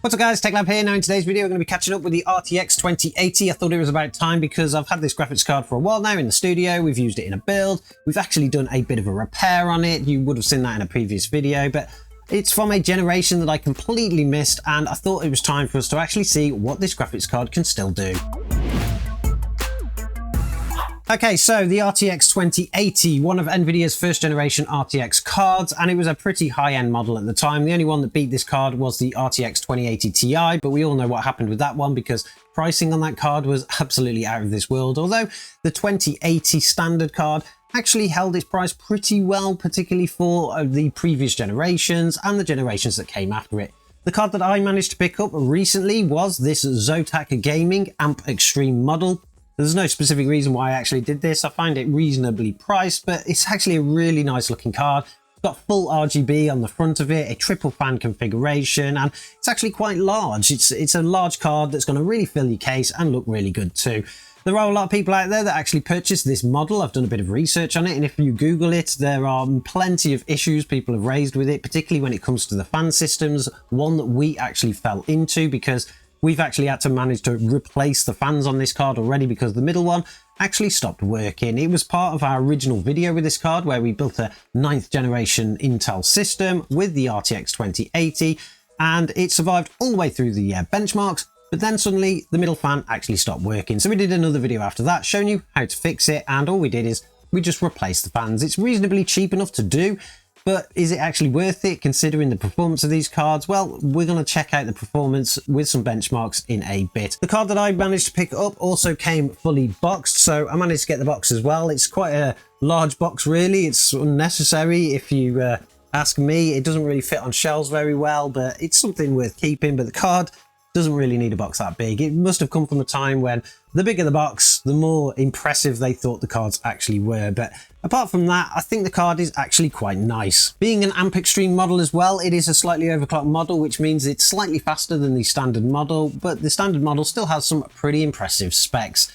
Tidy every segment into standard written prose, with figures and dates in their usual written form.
What's up guys, TechLab here. Now in today's video we're going to be catching up with the RTX 2080. I thought it was about time because I've had this graphics card for a while now in the studio. We've used it in a build. We've actually done a bit of a repair on it. You would have seen that in a previous video, but it's from a generation that I completely missed, and I thought it was time for us to actually see what this graphics card can still do. Okay, so the RTX 2080, one of NVIDIA's first generation RTX cards, and it was a pretty high-end model at the time. The only one that beat this card was the RTX 2080 Ti, but we all know what happened with that one because pricing on that card was absolutely out of this world. Although the 2080 standard card actually held its price pretty well, particularly for the previous generations and the generations that came after it. The card that I managed to pick up recently was this Zotac Gaming Amp Extreme model. There's no specific reason why I actually did this. I find it reasonably priced, but it's actually a really nice looking card. It's got full RGB on the front of it, a triple fan configuration, and it's actually quite large. It's a large card that's going to really fill your case and look really good too. There are a lot of people out there that actually purchased this model. I've done a bit of research on it, and if you Google it, there are plenty of issues people have raised with it, particularly when it comes to the fan systems, one that we actually fell into because we've actually had to manage to replace the fans on this card already because the middle one actually stopped working. It was part of our original video with this card where we built a 9th generation Intel system with the RTX 2080, and it survived all the way through the benchmarks, but then suddenly the middle fan actually stopped working. So we did another video after that showing you how to fix it, and all we did is we just replaced the fans. It's reasonably cheap enough to do, but is it actually worth it considering the performance of these cards? Well, we're going to check out the performance with some benchmarks in a bit. The card that I managed to pick up also came fully boxed, so I managed to get the box as well. It's quite a large box really. It's unnecessary if you ask me. It doesn't really fit on shelves very well, but it's something worth keeping. But the card doesn't really need a box that big. It must have come from a time when the bigger the box, the more impressive they thought the cards actually were. But apart from that, I think the card is actually quite nice. Being an Amp Extreme model as well, it is a slightly overclocked model, which means it's slightly faster than the standard model, but the standard model still has some pretty impressive specs.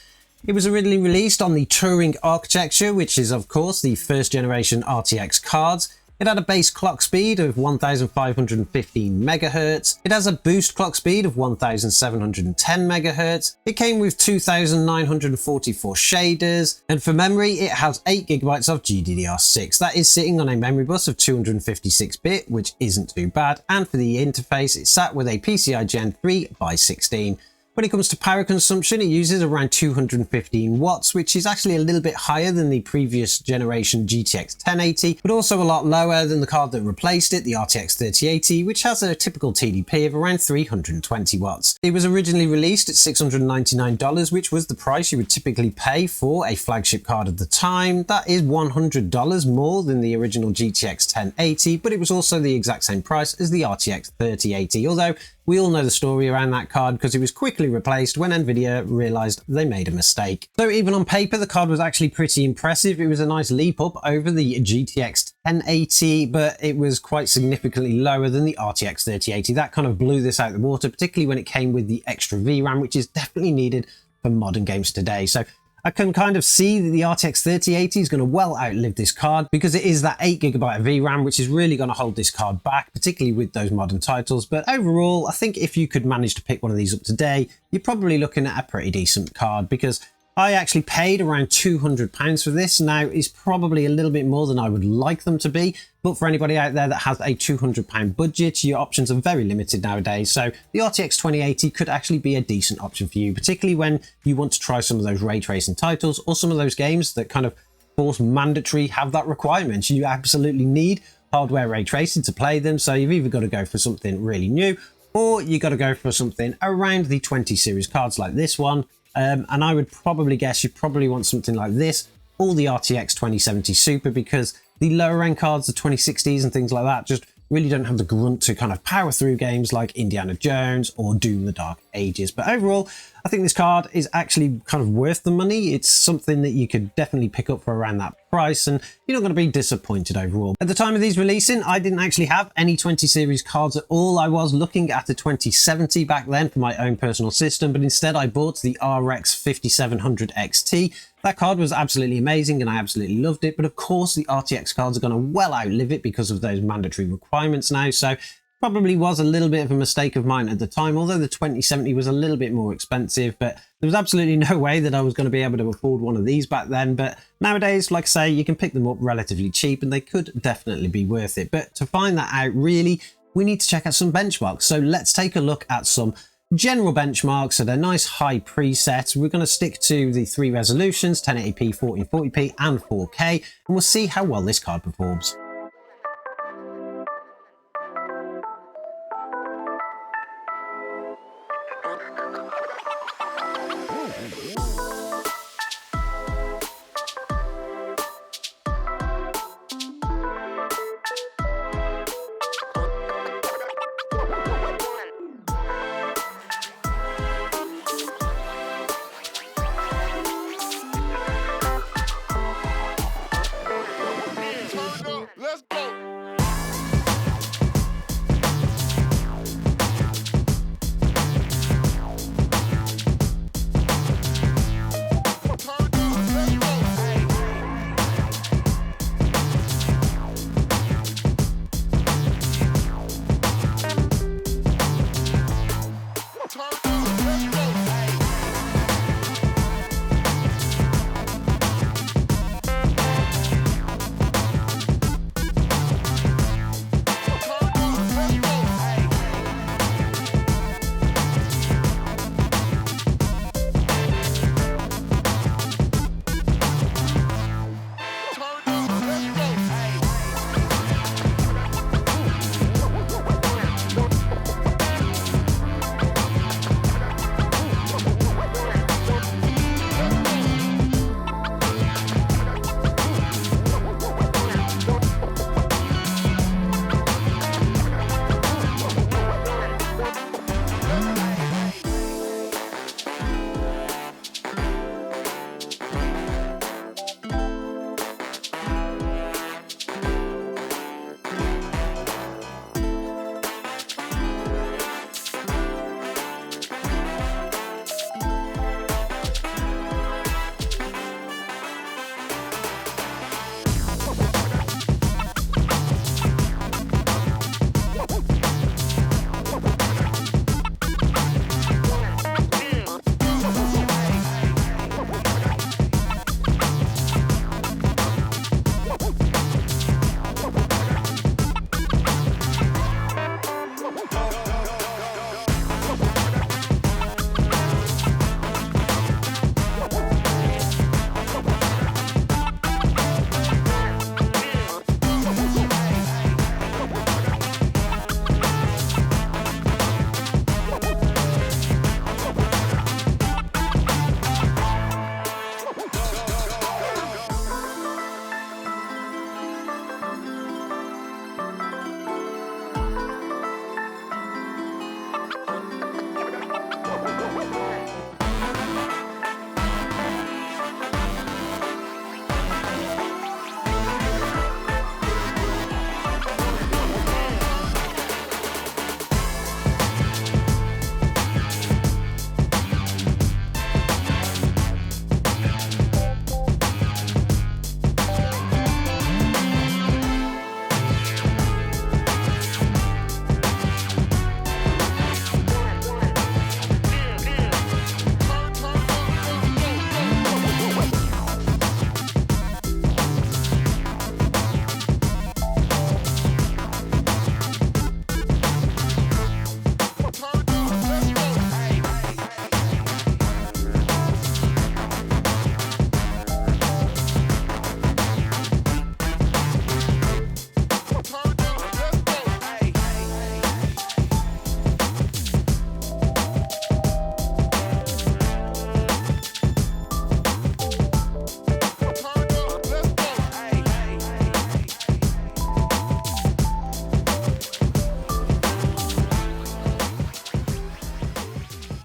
It was originally released on the Turing architecture, which is of course the first generation RTX cards. It had a base clock speed of 1515 MHz. It has a boost clock speed of 1710 MHz. It came with 2944 shaders. And for memory, it has 8GB of GDDR6. That is sitting on a memory bus of 256-bit, which isn't too bad. And for the interface, it sat with a PCI Gen 3x16. When it comes to power consumption, it uses around 215 watts, which is actually a little bit higher than the previous generation GTX 1080, but also a lot lower than the card that replaced it, the RTX 3080, which has a typical TDP of around 320 watts. It was originally released at $699, which was the price you would typically pay for a flagship card at the time. That is $100 more than the original GTX 1080, but it was also the exact same price as the RTX 3080, although we all know the story around that card because it was quickly replaced when NVIDIA realized they made a mistake. So even on paper, the card was actually pretty impressive. It was a nice leap up over the GTX 1080, but it was quite significantly lower than the RTX 3080. That kind of blew this out of the water, particularly when it came with the extra VRAM, which is definitely needed for modern games today. So I can kind of see that the RTX 3080 is going to well outlive this card because it is that 8GB of VRAM, which is really going to hold this card back, particularly with those modern titles. But overall, I think if you could manage to pick one of these up today, you're probably looking at a pretty decent card because I actually paid around £200 for this. Now, it's probably a little bit more than I would like them to be, but for anybody out there that has a £200 budget, your options are very limited nowadays. So the RTX 2080 could actually be a decent option for you, particularly when you want to try some of those ray tracing titles or some of those games that kind of force mandatory have that requirement. You absolutely need hardware ray tracing to play them. So you've either got to go for something really new or you got to go for something around the 20 series cards like this one. And I would probably guess you probably want something like this or the RTX 2070 Super, because the lower end cards, the 2060s and things like that, just really don't have the grunt to kind of power through games like Indiana Jones or Doom the Dark Ages. But overall, I think this card is actually kind of worth the money. It's something that you could definitely pick up for around that price, and you're not going to be disappointed overall. At the time of these releasing, I didn't actually have any 20 series cards at all. I was looking at a 2070 back then for my own personal system, but instead I bought the RX 5700 XT. That card was absolutely amazing and I absolutely loved it, but of course the RTX cards are going to well outlive it because of those mandatory requirements now. So Probably was a little bit of a mistake of mine at the time, although the 2070 was a little bit more expensive, but there was absolutely no way that I was going to be able to afford one of these back then. But nowadays, like I say, you can pick them up relatively cheap and they could definitely be worth it. But to find that out, really, we need to check out some benchmarks. So let's take a look at some general benchmarks at a nice high preset. We're going to stick to the 3 resolutions, 1080p, 1440p and 4K, and we'll see how well this card performs.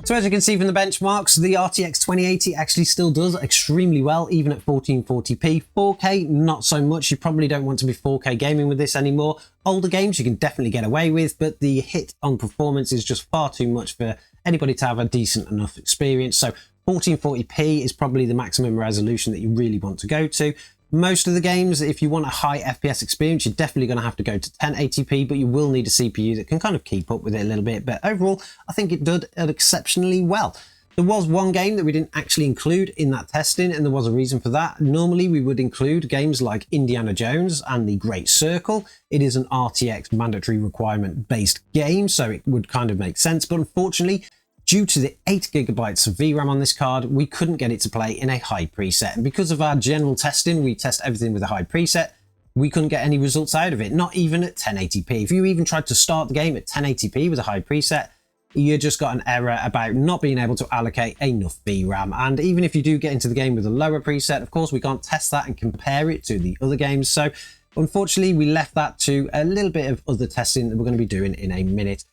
So as you can see from the benchmarks, the RTX 2080 actually still does extremely well, even at 1440p. 4K, not so much. You probably don't want to be 4K gaming with this anymore. Older games you can definitely get away with, but the hit on performance is just far too much for anybody to have a decent enough experience. So 1440p is probably the maximum resolution that you really want to go to. Most of the games, if you want a high FPS experience, you're definitely going to have to go to 1080p, but you will need a CPU that can kind of keep up with it a little bit. But overall, I think it did exceptionally well. There was one game that we didn't actually include in that testing, and there was a reason for that. Normally, we would include games like Indiana Jones and The Great Circle. It is an RTX mandatory requirement based game, so it would kind of make sense. But unfortunately, due to the 8 gigabytes of VRAM on this card, we couldn't get it to play in a high preset. And because of our general testing, we test everything with a high preset, we couldn't get any results out of it, not even at 1080p. If you even tried to start the game at 1080p with a high preset, you just got an error about not being able to allocate enough VRAM. And even if you do get into the game with a lower preset, of course, we can't test that and compare it to the other games. So unfortunately, we left that to a little bit of other testing that we're going to be doing in a minute.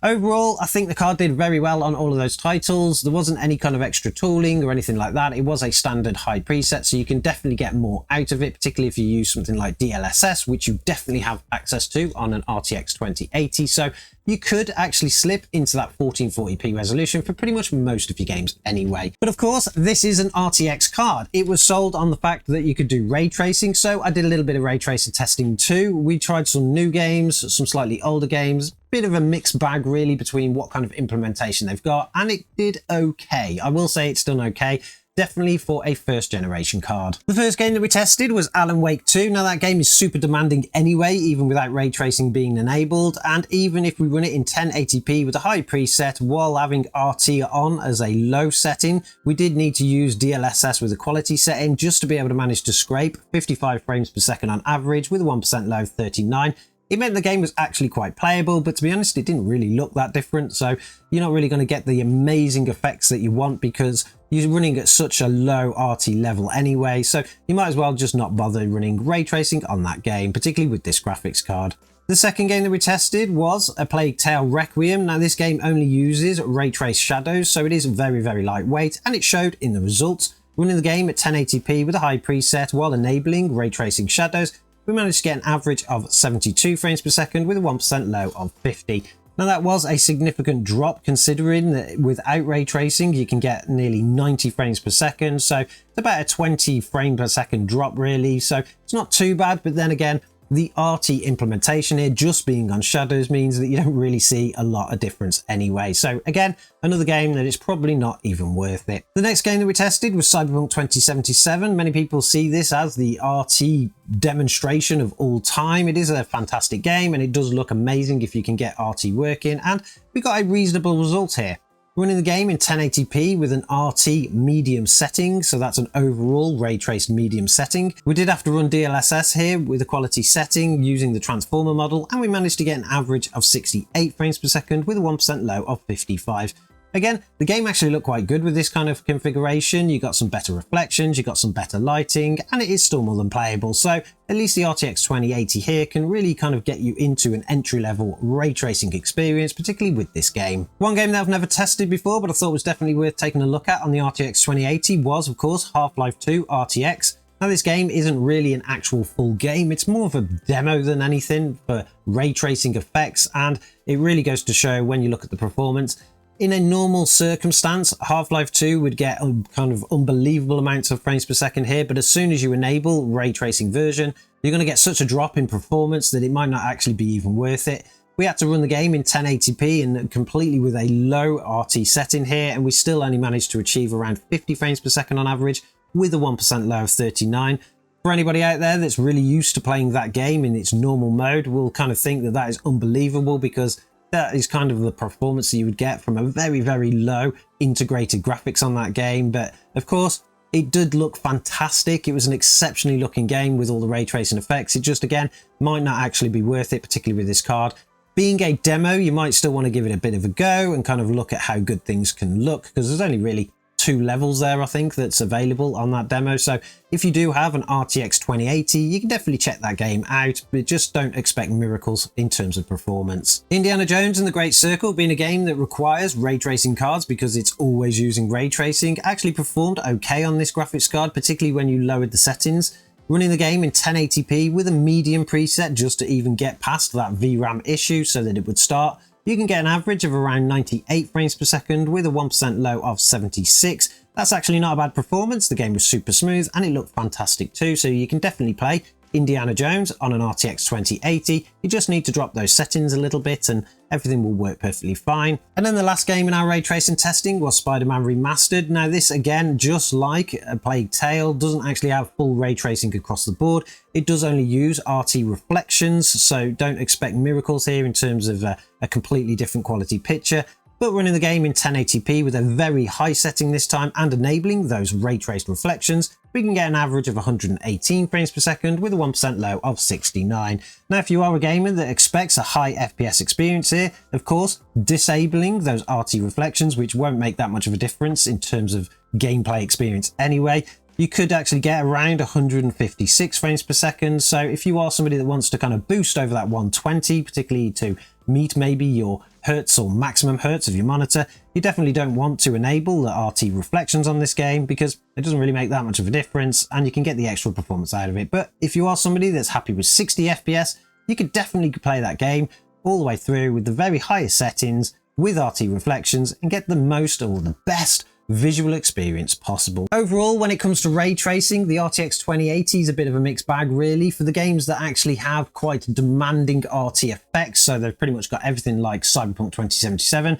Overall, I think the card did very well on all of those titles. There wasn't any kind of extra tooling or anything like that. It was a standard high preset, so you can definitely get more out of it, particularly if you use something like DLSS, which you definitely have access to on an RTX 2080. So you could actually slip into that 1440p resolution for pretty much most of your games anyway. But of course, this is an RTX card. It was sold on the fact that you could do ray tracing, so I did a little bit of ray tracing testing too. We tried some new games, some slightly older games, bit of a mixed bag really between what kind of implementation they've got, and it did okay. I will say it's done okay. Definitely for a first generation card. The first game that we tested was Alan Wake 2. Now that game is super demanding anyway, even without ray tracing being enabled. And even if we run it in 1080p with a high preset while having RT on as a low setting, we did need to use DLSS with a quality setting just to be able to manage to scrape 55 frames per second on average with a 1% low 39. It meant the game was actually quite playable, but to be honest, it didn't really look that different. So you're not really going to get the amazing effects that you want because you're running at such a low RT level anyway. So you might as well just not bother running ray tracing on that game, particularly with this graphics card. The second game that we tested was A Plague Tale Requiem. Now this game only uses ray trace shadows, so it is very, very lightweight, and it showed in the results. Running the game at 1080p with a high preset while enabling ray tracing shadows, we managed to get an average of 72 frames per second with a 1% low of 50. Now that was a significant drop considering that without ray tracing you can get nearly 90 frames per second, so it's about a 20 frame per second drop really, so it's not too bad. But then again, the RT implementation here just being on shadows means that you don't really see a lot of difference anyway. So again, another game that is probably not even worth it. The next game that we tested was Cyberpunk 2077. Many people see this as the RT demonstration of all time. It is a fantastic game and it does look amazing if you can get RT working, and we got a reasonable result here. Running the game in 1080p with an RT medium setting, so that's an overall ray traced medium setting. We did have to run DLSS here with a quality setting using the transformer model, and we managed to get an average of 68 frames per second with a 1% low of 55. Again, the game actually looked quite good with this kind of configuration. You got some better reflections, you got some better lighting, and it is still more than playable. So at least the RTX 2080 here can really kind of get you into an entry-level ray tracing experience, particularly with this game. One game that I've never tested before, but I thought was definitely worth taking a look at on the RTX 2080 was, of course, Half-Life 2 RTX. Now this game isn't really an actual full game, it's more of a demo than anything for ray tracing effects, and it really goes to show when you look at the performance. In a normal circumstance, Half-Life 2 would get kind of unbelievable amounts of frames per second here, but as soon as you enable ray tracing version, you're going to get such a drop in performance that it might not actually be even worth it. We had to run the game in 1080p and completely with a low RT setting here, and we still only managed to achieve around 50 frames per second on average with a 1% low of 39. For anybody out there that's really used to playing that game in its normal mode, will kind of think that that is unbelievable, because that is kind of the performance that you would get from a very, very low integrated graphics on that game. But of course, it did look fantastic. It was an exceptionally looking game with all the ray tracing effects. It just, again, might not actually be worth it, particularly with this card. Being a demo, you might still want to give it a bit of a go and kind of look at how good things can look, because there's only really 2 levels there, I think, that's available on that demo. So if you do have an RTX 2080, you can definitely check that game out, but just don't expect miracles in terms of performance. Indiana Jones and the Great Circle, being a game that requires ray tracing cards because it's always using ray tracing, actually performed okay on this graphics card, particularly when you lowered the settings. Running the game in 1080p with a medium preset just to even get past that VRAM issue so that it would start, you can get an average of around 98 frames per second with a 1% low of 76. That's actually not a bad performance. The game was super smooth and it looked fantastic too, so you can definitely play Indiana Jones on an RTX 2080. You just need to drop those settings a little bit and everything will work perfectly fine. And then the last game in our ray tracing testing was Spider-Man Remastered. Now this, again, just like A Plague Tale, doesn't actually have full ray tracing across the board. It does only use RT reflections, so don't expect miracles here in terms of a completely different quality picture. But running the game in 1080p with a very high setting this time and enabling those ray traced reflections, we can get an average of 118 frames per second with a 1% low of 69. Now, if you are a gamer that expects a high FPS experience here, of course, disabling those RT reflections, which won't make that much of a difference in terms of gameplay experience anyway, you could actually get around 156 frames per second. So if you are somebody that wants to kind of boost over that 120, particularly to meet maybe your hertz or maximum hertz of your monitor, you definitely don't want to enable the RT reflections on this game because it doesn't really make that much of a difference and you can get the extra performance out of it. But if you are somebody that's happy with 60 FPS, you could definitely play that game all the way through with the very highest settings with RT reflections and get the most or the best visual experience possible. Overall, when it comes to ray tracing, the RTX 2080 is a bit of a mixed bag really. For the games that actually have quite demanding RT effects, so they've pretty much got everything like Cyberpunk 2077,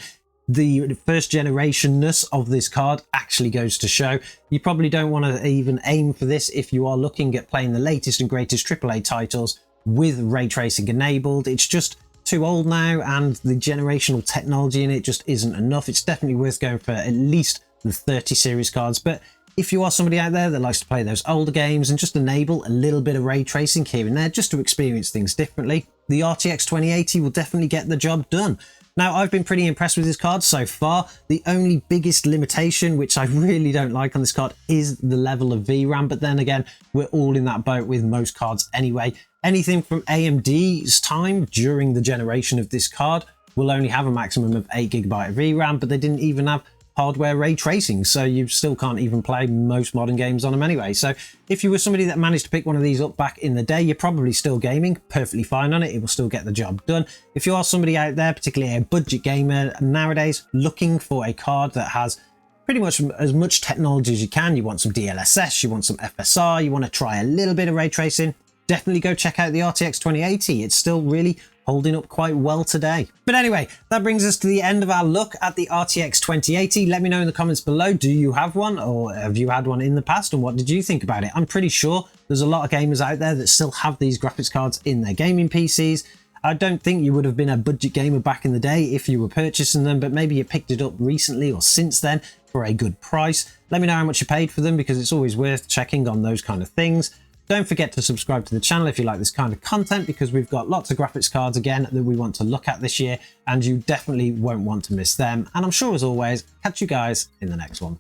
the first generationness of this card actually goes to show. You probably don't want to even aim for this if you are looking at playing the latest and greatest AAA titles with ray tracing enabled. It's just too old now and the generational technology in it just isn't enough. It's definitely worth going for at least the 30 series cards. But if you are somebody out there that likes to play those older games and just enable a little bit of ray tracing here and there just to experience things differently, the RTX 2080 will definitely get the job done. Now, I've been pretty impressed with this card so far. The only biggest limitation, which I really don't like on this card, is the level of VRAM. But then again, we're all in that boat with most cards anyway. Anything from AMD's time during the generation of this card will only have a maximum of 8GB of VRAM, but they didn't even have hardware ray tracing, so you still can't even play most modern games on them anyway. So if you were somebody that managed to pick one of these up back in the day, you're probably still gaming perfectly fine on it. It will still get the job done. If you are somebody out there, particularly a budget gamer nowadays, looking for a card that has pretty much as much technology as you can, you want some DLSS, you want some FSR, you want to try a little bit of ray tracing, definitely go check out the RTX 2080. It's still really holding up quite well today. But anyway, that brings us to the end of our look at the RTX 2080. Let me know in the comments below, do you have one or have you had one in the past and what did you think about it? I'm pretty sure there's a lot of gamers out there that still have these graphics cards in their gaming PCs. I don't think you would have been a budget gamer back in the day if you were purchasing them, but maybe you picked it up recently or since then for a good price. Let me know how much you paid for them because it's always worth checking on those kind of things. Don't forget to subscribe to the channel if you like this kind of content because we've got lots of graphics cards again that we want to look at this year and you definitely won't want to miss them. And I'm sure as always, catch you guys in the next one.